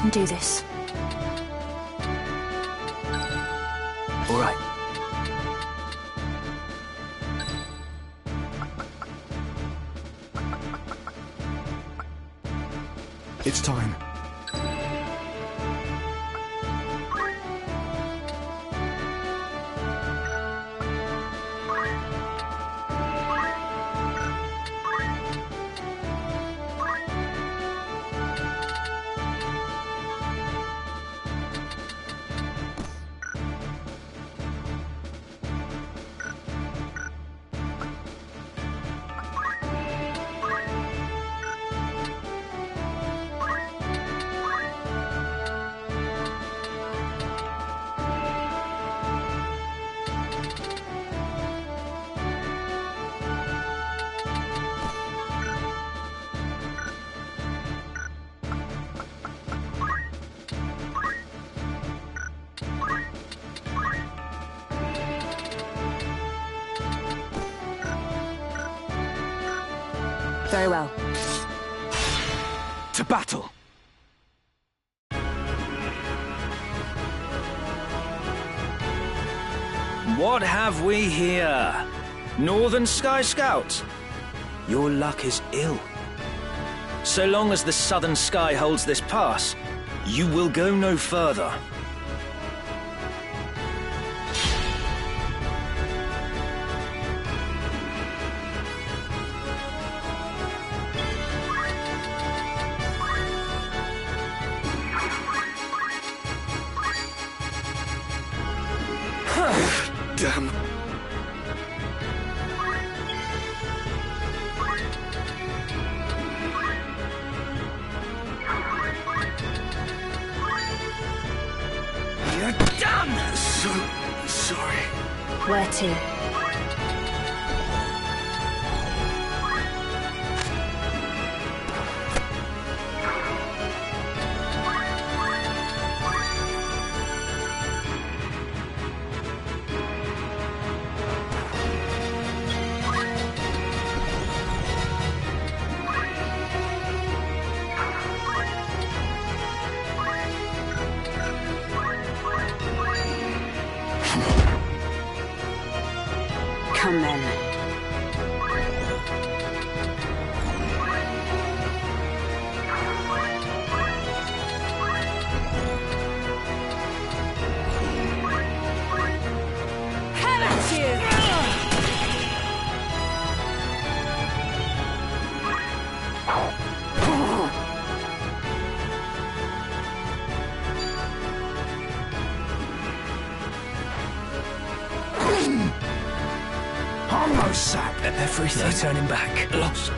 can do this. All right. It's time. Very well. To battle! What have we here? Northern Sky Scouts? Your luck is ill. So long as the southern sky holds this pass, you will go no further. Damn. You're done! So sorry. Where to? Come then. Come at you! Almost sacked. Everything. No turning back. Lost.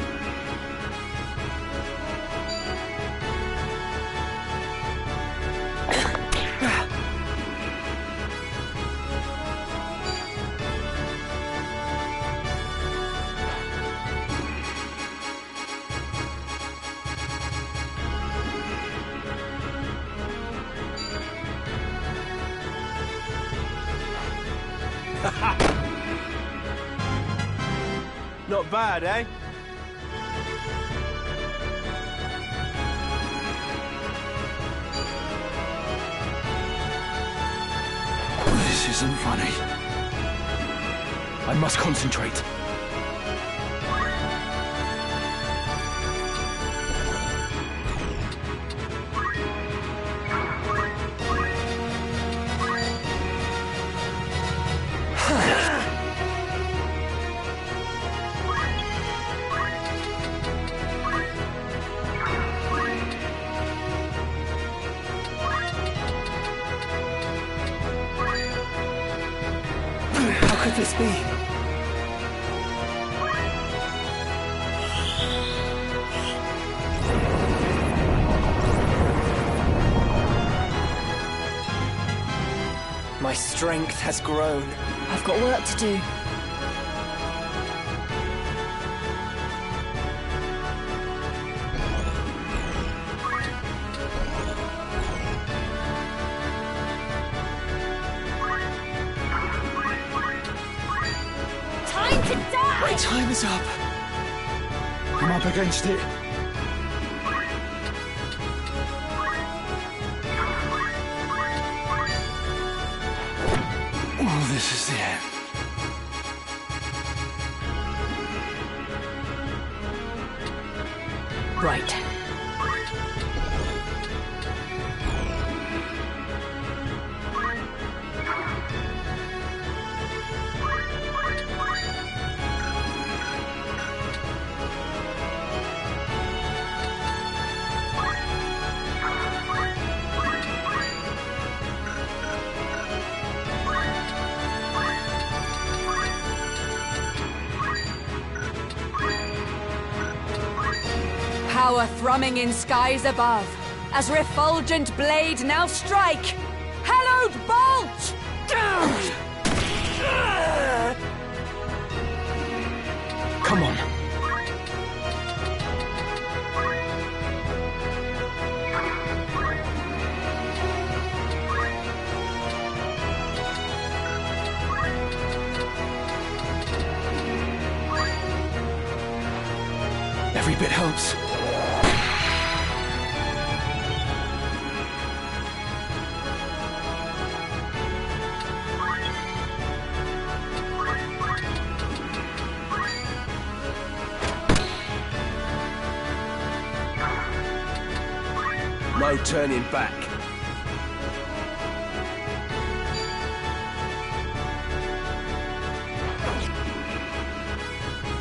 Not bad, eh? This isn't funny. I must concentrate. How could this be? My strength has grown. I've got work to do. Time to die! My time is up. I'm up against it. This is the end. Right. Power thrumming in skies above, as refulgent blade now strike! Hallowed bolt! Come on. Every bit helps. No turning back.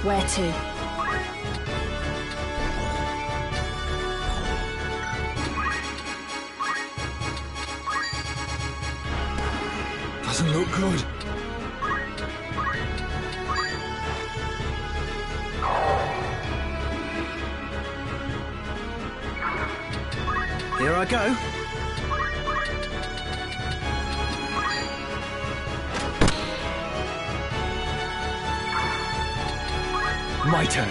Where to? Doesn't look good. Here I go. My turn.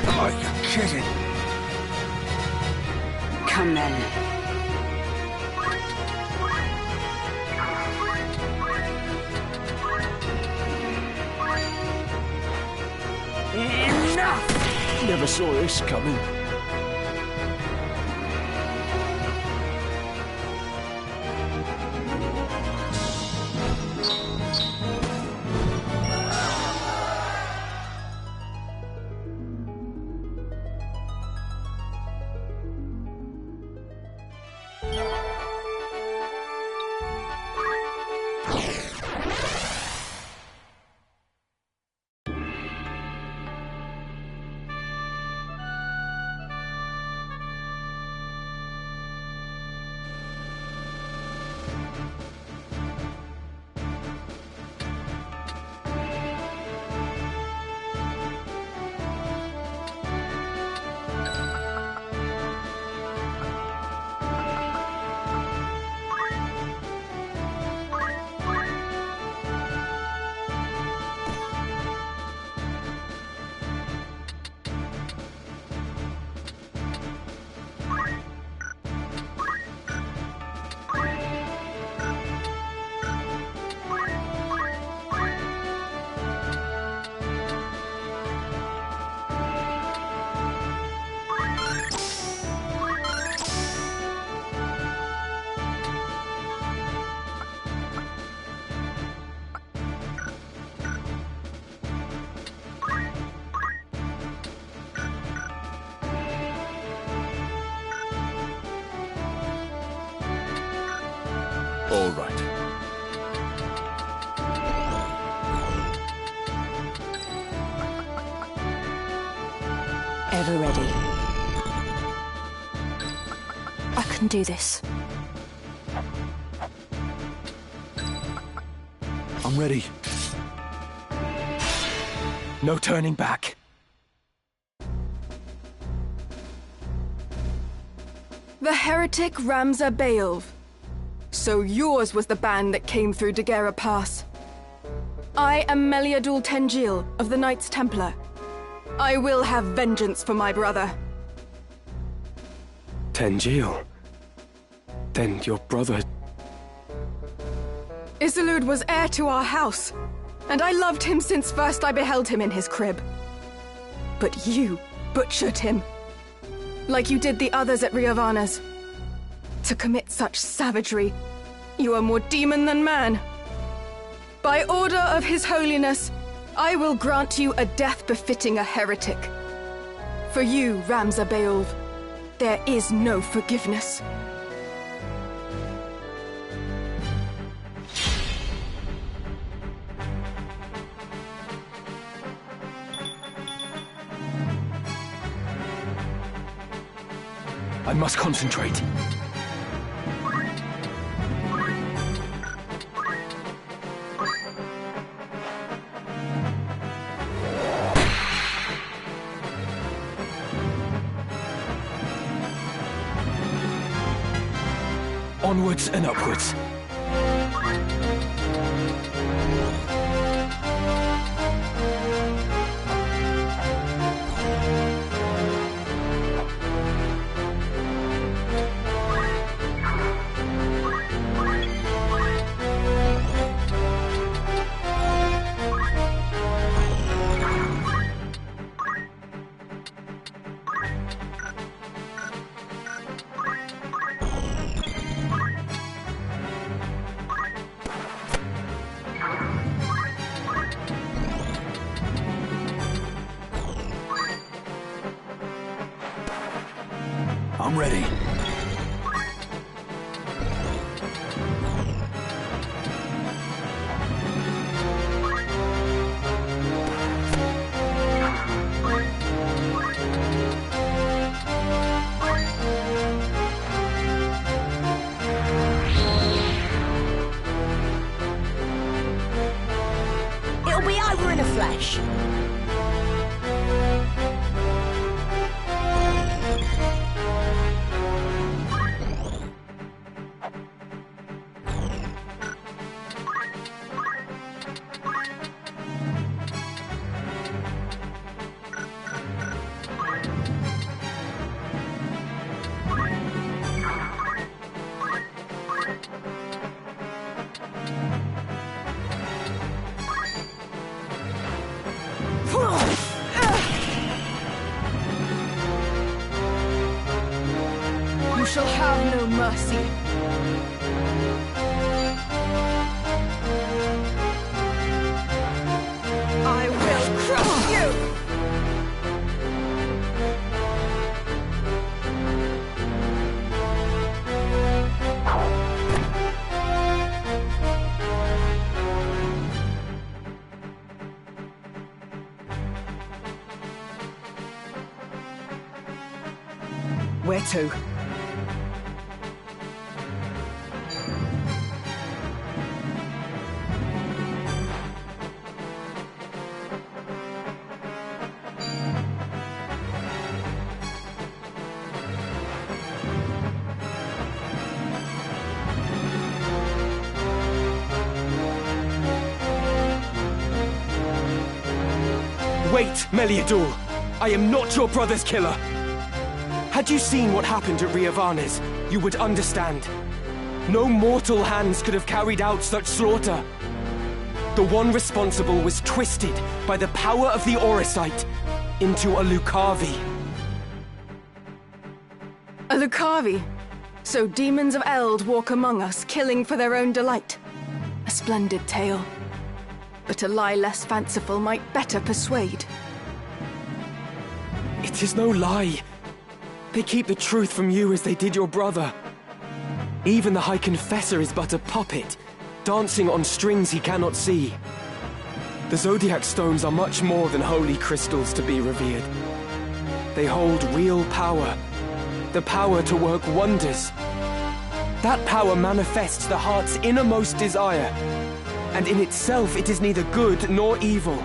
Are you kidding? Come then. Enough! Never saw this coming. All right. Ever ready. I can do this. I'm ready. No turning back. The heretic Ramza Baelv. So yours was the band that came through Daguerre Pass. I am Meliadul Tengil of the Knights Templar. I will have vengeance for my brother. Tengil? Then your brother... Isilud was heir to our house. and I loved him since first I beheld him in his crib. But you butchered him, like you did the others at Riovanna's. To commit such savagery, you are more demon than man. By order of His Holiness, I will grant you a death befitting a heretic. For you, Ramza Beowulf, there is no forgiveness. I must concentrate. Onwards and upwards. I'm ready. It'll be over in a flash. You shall have no mercy. I will crush you! Where to? Wait, Meliadul! I am not your brother's killer! Had you seen what happened at Riovanna's, you would understand. No mortal hands could have carried out such slaughter. The one responsible was twisted by the power of the Oricite into a Lucavi. A Lucavi? So demons of Eld walk among us, killing for their own delight. A splendid tale. But a lie less fanciful might better persuade. It is no lie. They keep the truth from you as they did your brother. Even the High Confessor is but a puppet, dancing on strings he cannot see. The Zodiac Stones are much more than holy crystals to be revered. They hold real power, the power to work wonders. That power manifests the heart's innermost desire, and in itself it is neither good nor evil.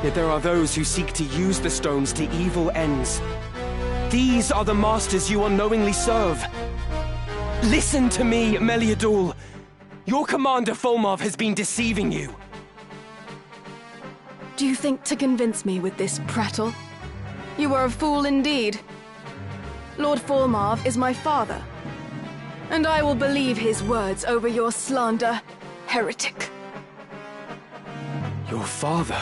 Yet there are those who seek to use the stones to evil ends. These are the masters you unknowingly serve. Listen to me, Meliadul. Your commander Fulmarv has been deceiving you. Do you think to convince me with this prattle? You are a fool indeed. Lord Fulmarv is my father, and I will believe his words over your slander, heretic. Your father?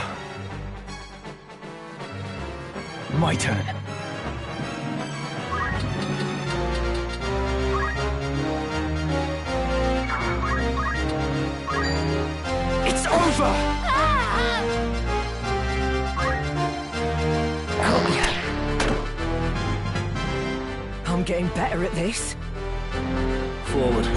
My turn. It's over! I'm getting better at this. Forward.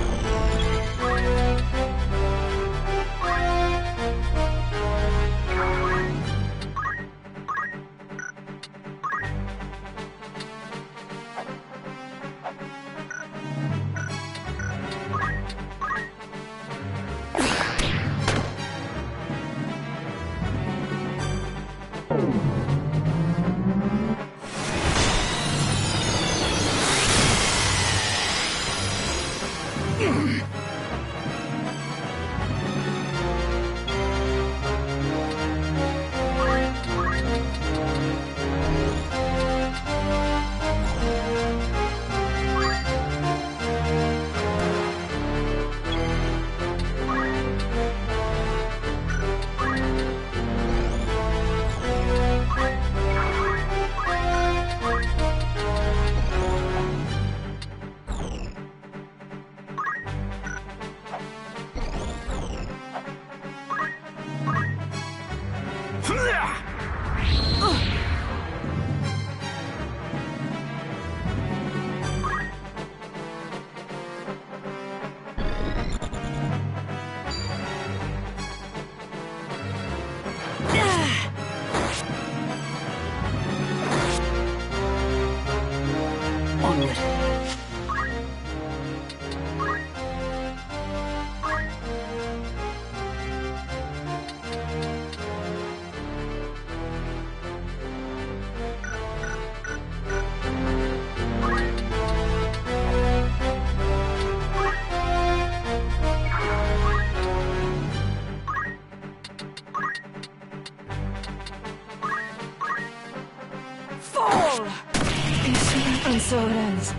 And so it ends.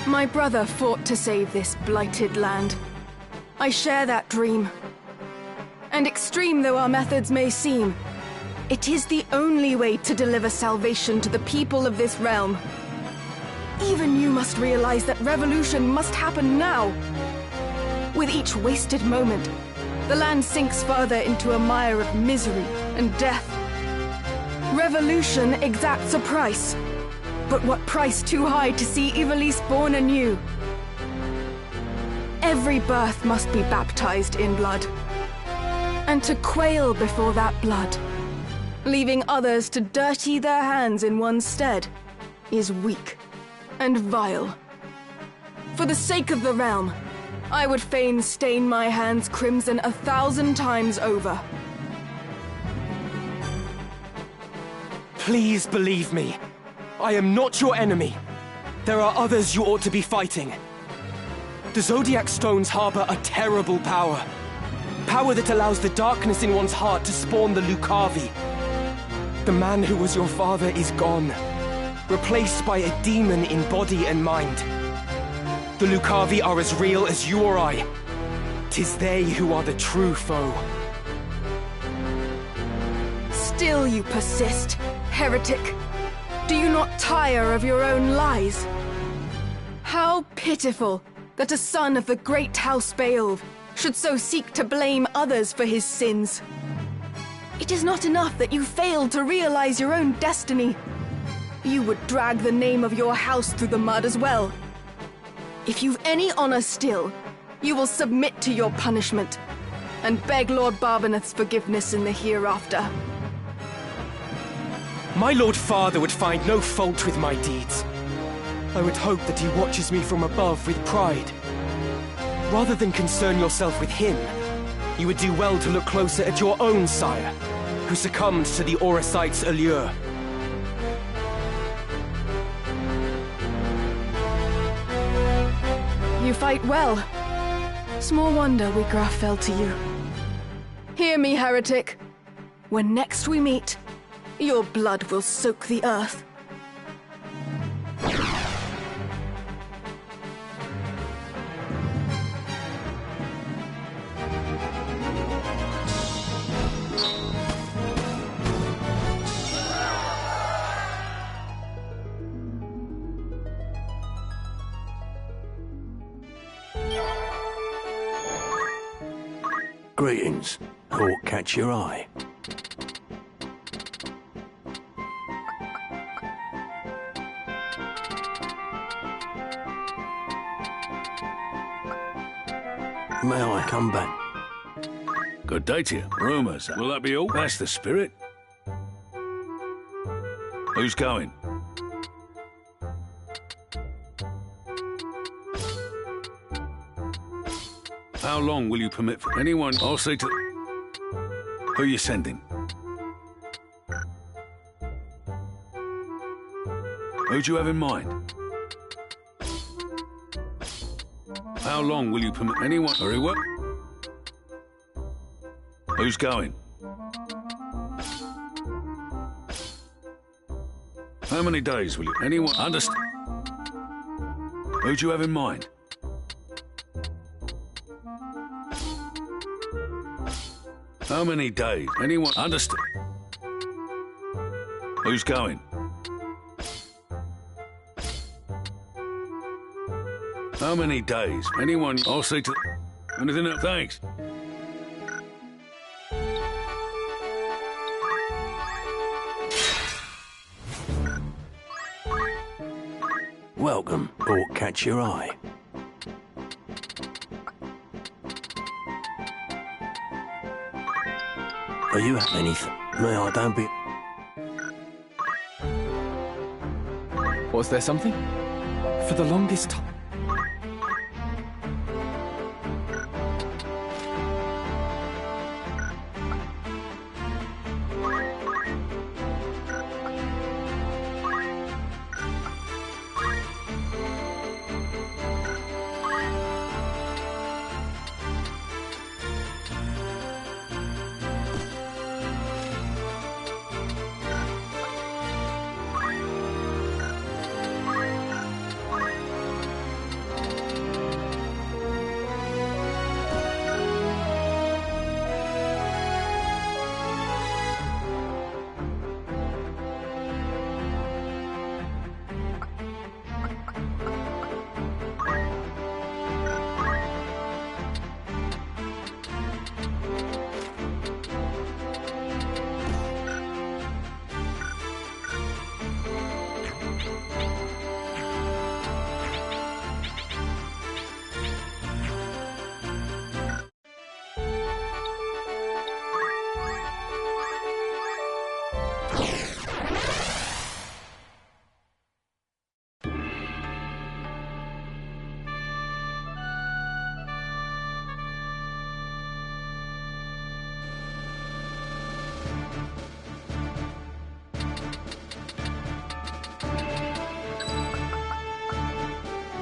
My brother fought to save this blighted land. I share that dream. And extreme though our methods may seem, it is the only way to deliver salvation to the people of this realm. Even you must realize that revolution must happen now. With each wasted moment, the land sinks further into a mire of misery and death. Revolution exacts a price. But what price too high to see Ivalice born anew? Every birth must be baptized in blood. And to quail before that blood, leaving others to dirty their hands in one's stead, is weak and vile. For the sake of the realm, I would fain stain my hands crimson 1,000 times over. Please believe me. I am not your enemy. There are others you ought to be fighting. The Zodiac Stones harbor a terrible power. Power that allows the darkness in one's heart to spawn the Lucavi. The man who was your father is gone, replaced by a demon in body and mind. The Lucavi are as real as you or I. 'Tis they who are the true foe. Still you persist, heretic. Do you not tire of your own lies? How pitiful that a son of the great House Beowulf should so seek to blame others for his sins. It is not enough that you failed to realize your own destiny. You would drag the name of your house through the mud as well. If you've any honor still, you will submit to your punishment and beg Lord Barbeneth's forgiveness in the hereafter. My Lord Father would find no fault with my deeds. I would hope that he watches me from above with pride. Rather than concern yourself with him, you would do well to look closer at your own sire, who succumbed to the Orosites' allure. You fight well. Small wonder Wigraf fell to you. Hear me, heretic. When next we meet, your blood will soak the earth. Greetings. Aught catch your eye? May I come back? Good day to you. Rumours. Will that be all? That's the spirit. Who's going? How long will you permit for anyone? I'll see to... Who you sending? Who do you have in mind? How long will you permit anyone? Very well. Who's going? How many days will you... Anyone... Understand? Who do you have in mind? How many days? Anyone... Understand? Who's going? How many days? Anyone... I'll see to... Anything else? Thanks. Welcome. Aught catch your eye? Are you anything? May I don't be... Was there something? For the longest time...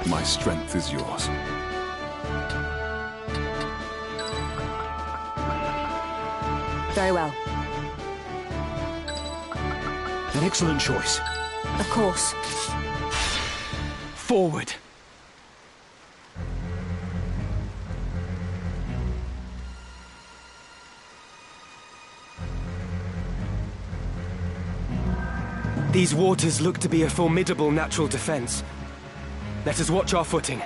My strength is yours. Very well. An excellent choice. Of course. Forward! These waters look to be a formidable natural defense. Let us watch our footing.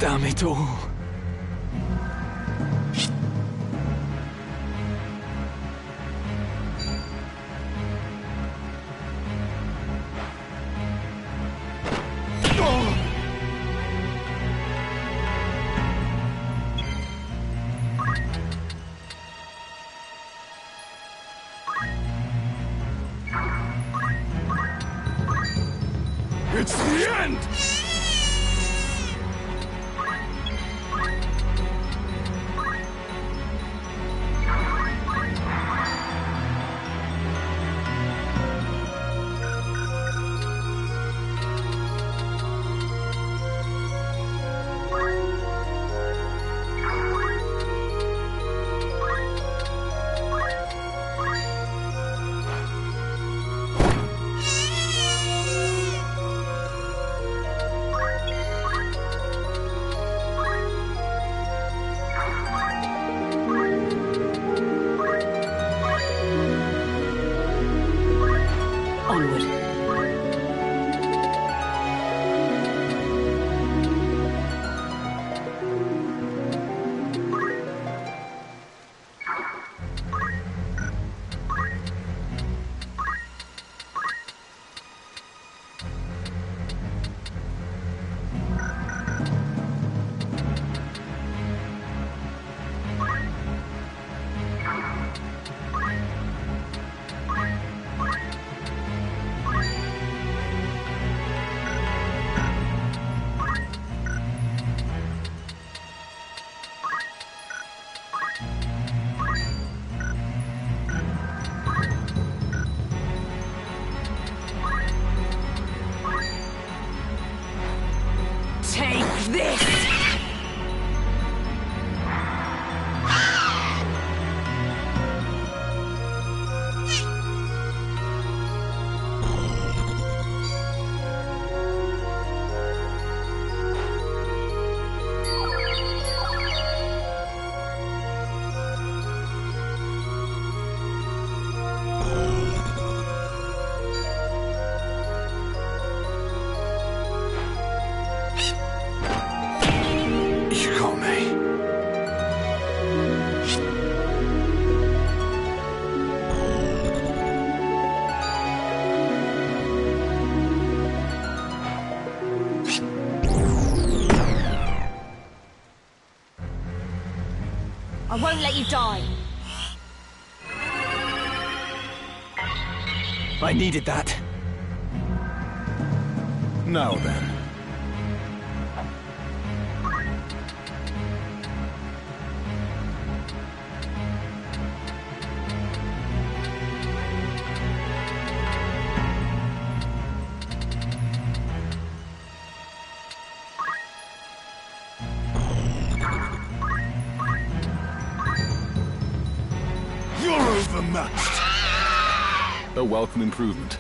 Damn it all. It's the end! I won't let you die. I needed that. Now then. A welcome improvement.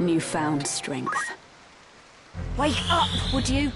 Newfound strength. Wake up, would you?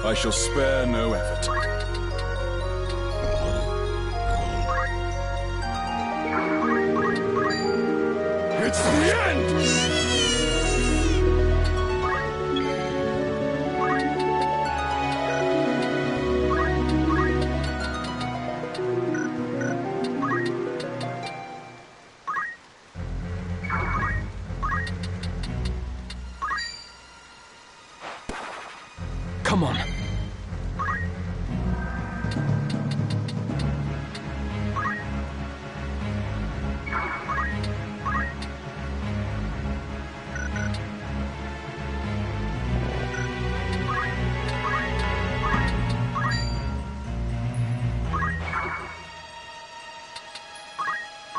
I shall spare no effort. It's the end! Come on.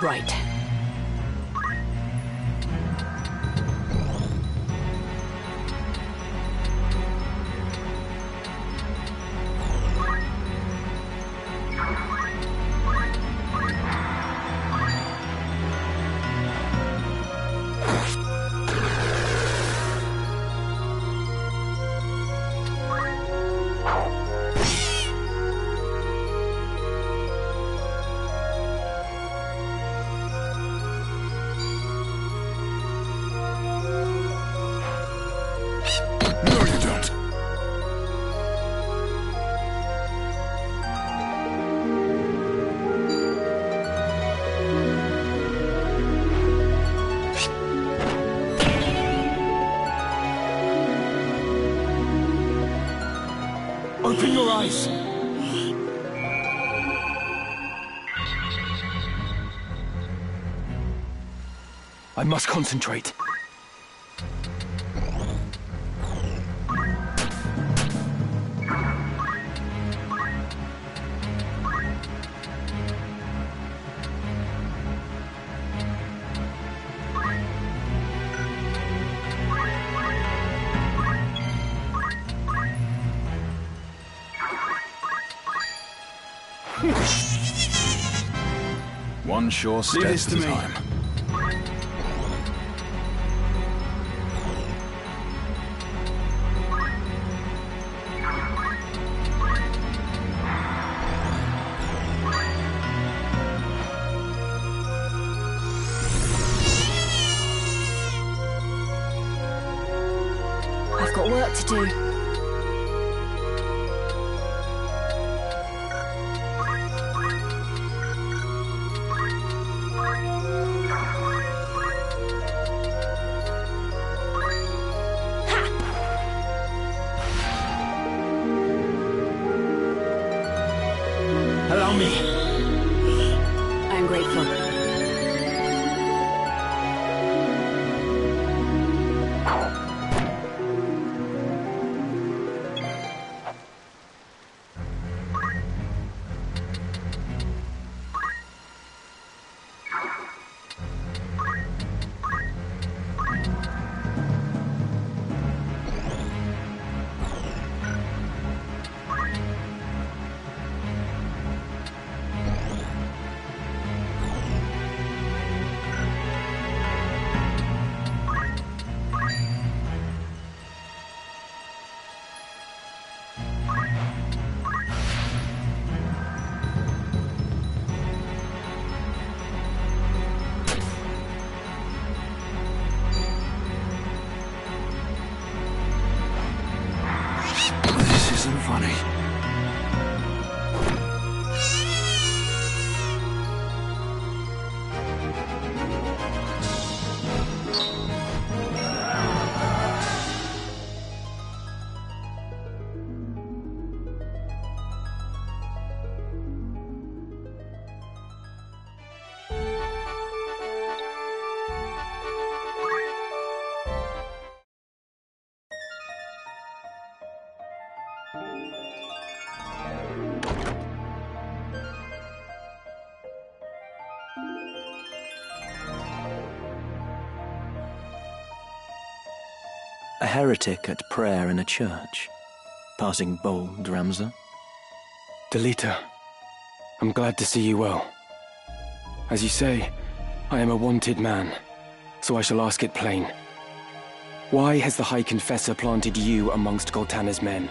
Right. Open your eyes! I must concentrate. One sure step at a time. I've got work to do. Allow me. I am grateful. Funny. A heretic at prayer in a church. Passing bold, Ramza. Delita, I'm glad to see you well. As you say, I am a wanted man, so I shall ask it plain. Why has the High Confessor planted you amongst Goltana's men?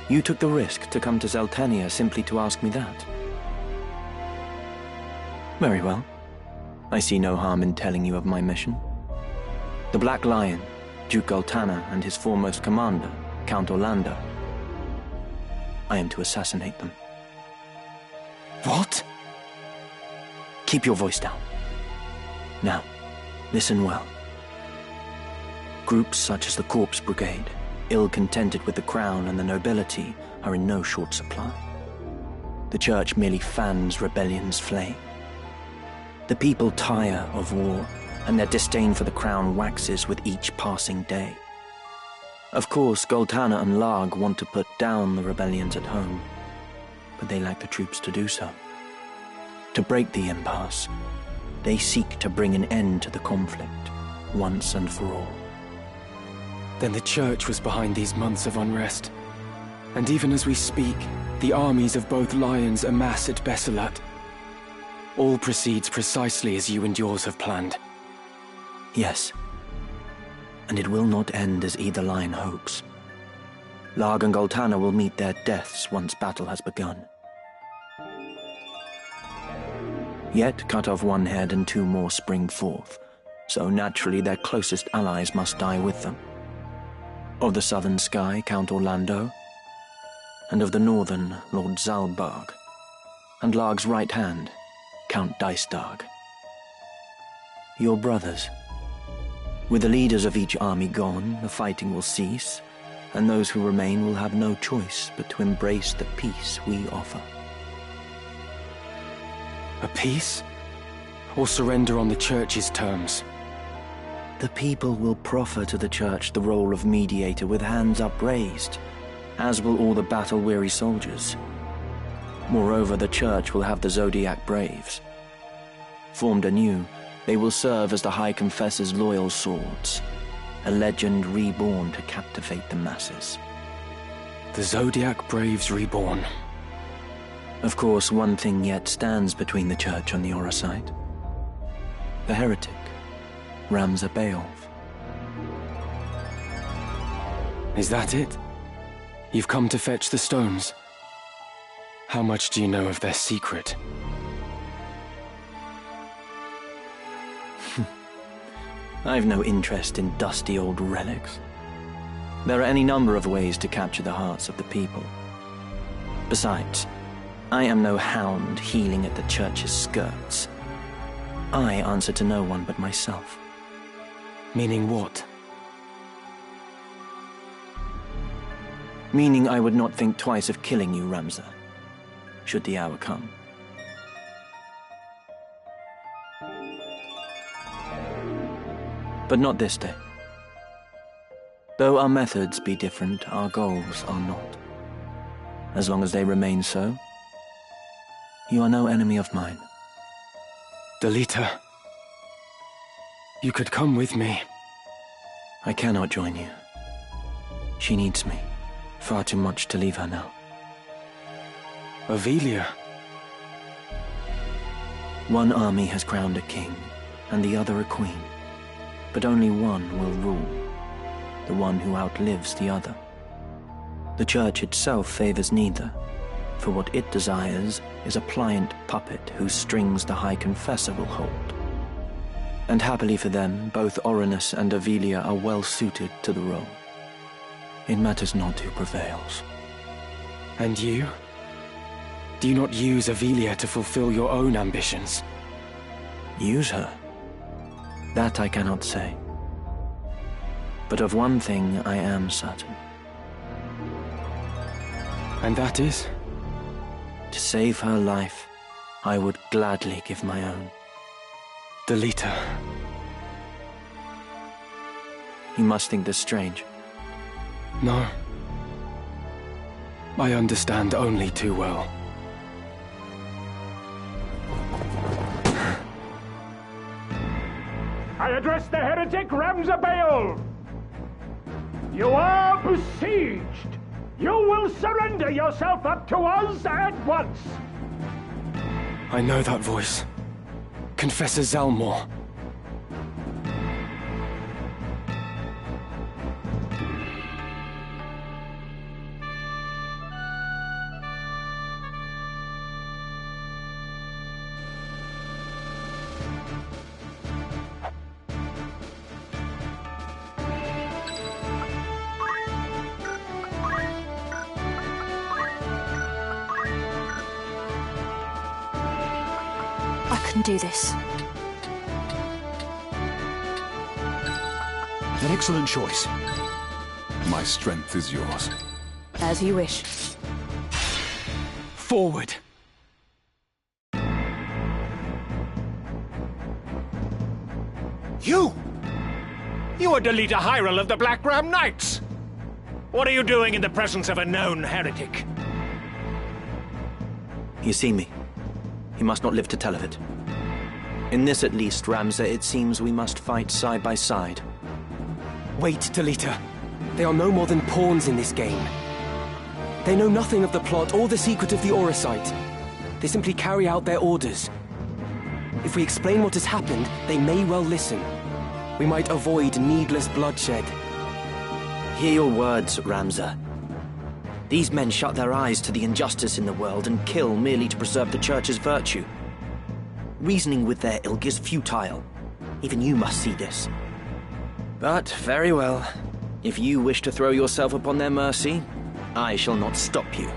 You took the risk to come to Zeltania simply to ask me that. Very well. I see no harm in telling you of my mission. The Black Lion, Duke Goltana, and his foremost commander, Count Orlando. I am to assassinate them. What? Keep your voice down. Now, listen well. Groups such as the Corpse Brigade, ill-contented with the crown and the nobility, are in no short supply. The Church merely fans rebellion's flame. The people tire of war, and their disdain for the crown waxes with each passing day. Of course, Goltana and Larg want to put down the rebellions at home, but they lack the troops to do so. To break the impasse, they seek to bring an end to the conflict, once and for all. Then the Church was behind these months of unrest. And even as we speak, the armies of both lions amass at Besselat. All proceeds precisely as you and yours have planned. Yes. And it will not end as either lion hopes. Larg and Goltana will meet their deaths once battle has begun. Yet cut off one head and two more spring forth, so naturally their closest allies must die with them. Of the southern sky, Count Orlando, and of the northern, Lord Zalbarg, and Larg's right hand, Count Dystarg. Your brothers. With the leaders of each army gone, the fighting will cease, and those who remain will have no choice but to embrace the peace we offer. A peace? Or surrender on the Church's terms? The people will proffer to the Church the role of mediator with hands upraised, as will all the battle-weary soldiers. Moreover, the Church will have the Zodiac Braves. Formed anew, they will serve as the High Confessor's loyal swords, a legend reborn to captivate the masses. The Zodiac Braves reborn. Of course, one thing yet stands between the Church and the Orosite. The heretic, Ramza Beowulf. Is that it? You've come to fetch the stones? How much do you know of their secret? I've no interest in dusty old relics. There are any number of ways to capture the hearts of the people. Besides, I am no hound heeling at the Church's skirts. I answer to no one but myself. Meaning what? Meaning I would not think twice of killing you, Ramza, should the hour come. But not this day. Though our methods be different, our goals are not. As long as they remain so, you are no enemy of mine. Delita, you could come with me. I cannot join you. She needs me. Far too much to leave her now. Ovelia? One army has crowned a king, and the other a queen. But only one will rule, the one who outlives the other. The Church itself favors neither, for what it desires is a pliant puppet whose strings the High Confessor will hold. And happily for them, both Orinus and Ovelia are well suited to the role. It matters not who prevails. And you? Do you not use Ovelia to fulfill your own ambitions? Use her? That I cannot say. But of one thing I am certain. And that is? To save her life, I would gladly give my own. Delita. You must think this strange. No. I understand only too well. I address the heretic Ramza Beowulf. You are besieged. You will surrender yourself up to us at once. I know that voice. Confessor Zalmor. can do this. An excellent choice. My strength is yours. As you wish. Forward! You! You are Delita Hyrule of the Black Ram Knights! What are you doing in the presence of a known heretic? You see me. You must not live to tell of it. In this at least, Ramza, it seems we must fight side by side. Wait, Delita. They are no more than pawns in this game. They know nothing of the plot or the secret of the Aura Site. They simply carry out their orders. If we explain what has happened, they may well listen. We might avoid needless bloodshed. Hear your words, Ramza. These men shut their eyes to the injustice in the world and kill merely to preserve the Church's virtue. Reasoning with their ilk is futile. Even you must see this. But, very well. If you wish to throw yourself upon their mercy, I shall not stop you.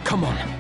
Come on.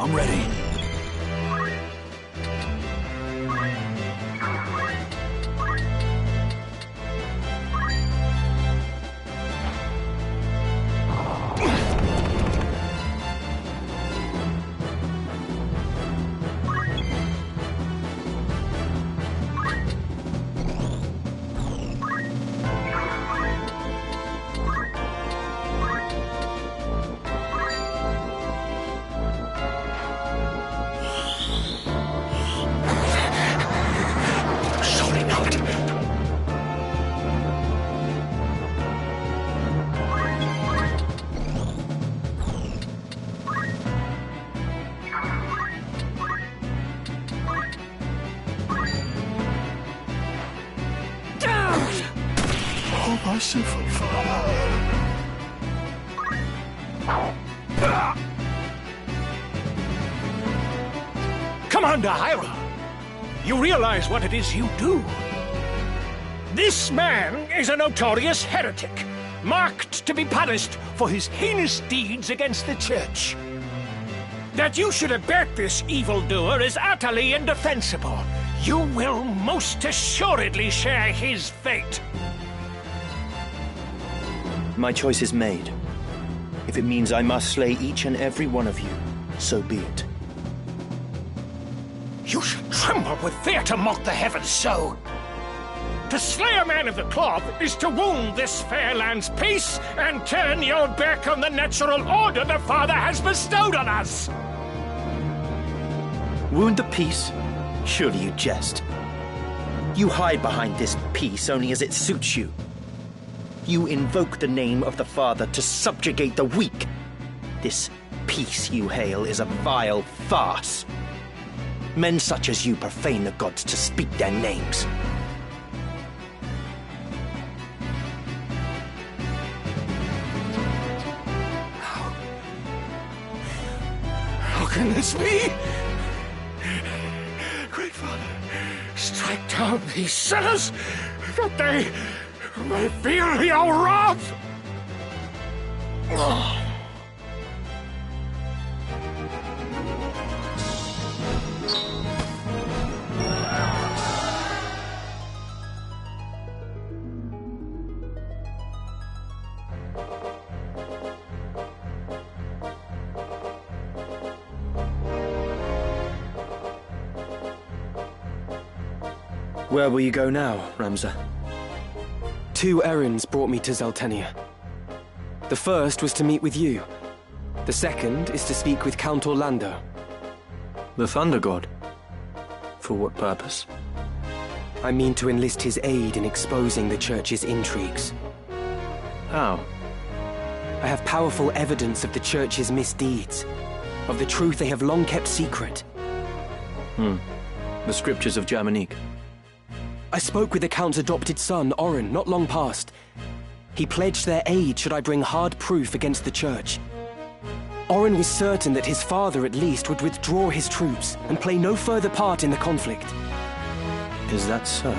I'm ready. Commander Hyrule, you realize what it is you do? This man is a notorious heretic, marked to be punished for his heinous deeds against the Church. That you should abet this evildoer is utterly indefensible. You will most assuredly share his fate. My choice is made. If it means I must slay each and every one of you, so be it. You should tremble with fear to mock the heavens so. To slay a man of the cloth is to wound this fair land's peace and turn your back on the natural order the Father has bestowed on us. Wound the peace? Surely you jest. You hide behind this peace only as it suits you. You invoke the name of the Father to subjugate the weak. This peace you hail is a vile farce. Men such as you profane the gods to speak their names. Can this be? Great Father, strike down these sinners, that they may feel your wrath! Where will you go now, Ramza? 2 errands brought me to Zeltenia. The first was to meet with you. The second is to speak with Count Orlando. The Thunder God? For what purpose? I mean to enlist his aid in exposing the Church's intrigues. How? I have powerful evidence of the Church's misdeeds, of the truth they have long kept secret. The scriptures of Germanique. I spoke with the Count's adopted son, Oren, not long past. He pledged their aid should I bring hard proof against the Church. Oren was certain that his father, at least, would withdraw his troops and play no further part in the conflict. Is that so?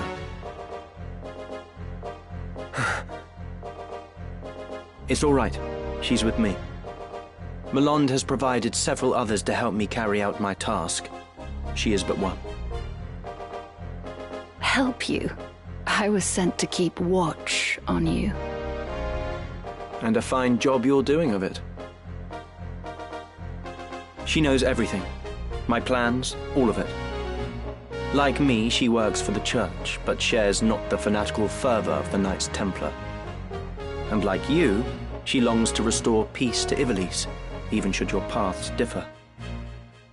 It's all right. She's with me. Malond has provided several others to help me carry out my task. She is but one. Help you? I was sent to keep watch on you. And a fine job you're doing of it. She knows everything. My plans, all of it. Like me, she works for the Church, but shares not the fanatical fervor of the Knights Templar. And like you, she longs to restore peace to Ivalice, even should your paths differ.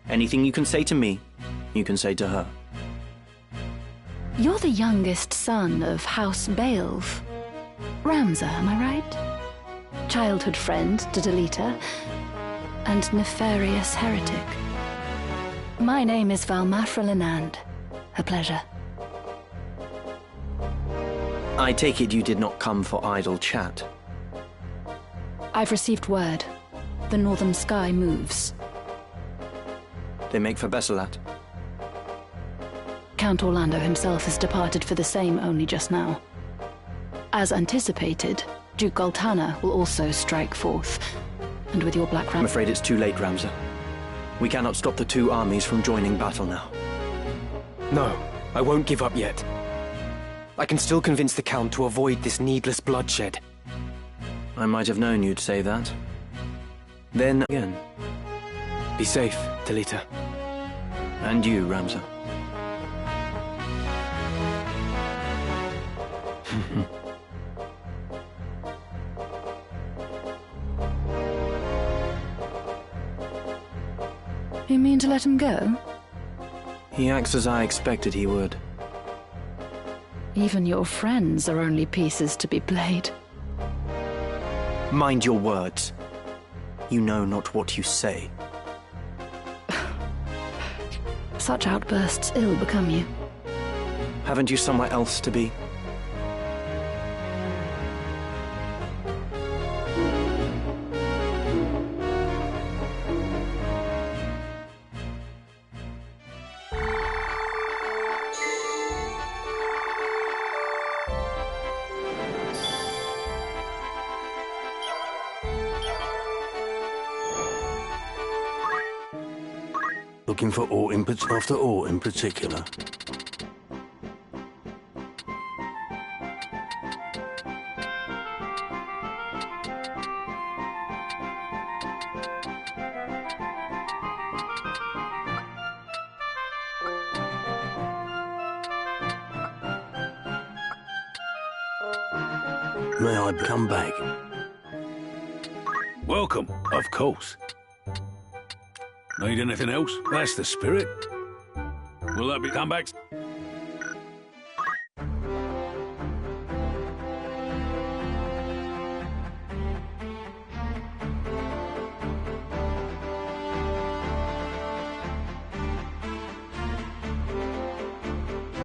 Anything you can say to me, you can say to her. You're the youngest son of House Beowulf. Ramza, am I right? Childhood friend to Delita, and nefarious heretic. My name is Valmafra Lenand. A pleasure. I take it you did not come for idle chat. I've received word. The northern sky moves. They make for Besselat. Count Orlando himself has departed for the same only just now. As anticipated, Duke Goltana will also strike forth, and with your Black Ram— I'm afraid it's too late, Ramza. We cannot stop the 2 armies from joining battle now. No, I won't give up yet. I can still convince the Count to avoid this needless bloodshed. I might have known you'd say that. Then again. Be safe, Delita. And you, Ramza. You mean to let him go? He acts as I expected he would. Even your friends are only pieces to be played. Mind your words. You know not what you say. Such outbursts ill become you. Haven't you somewhere else to be? Looking for after aught in particular. May I come back? Welcome, of course. Need anything else? That's the spirit. Will that be comebacks?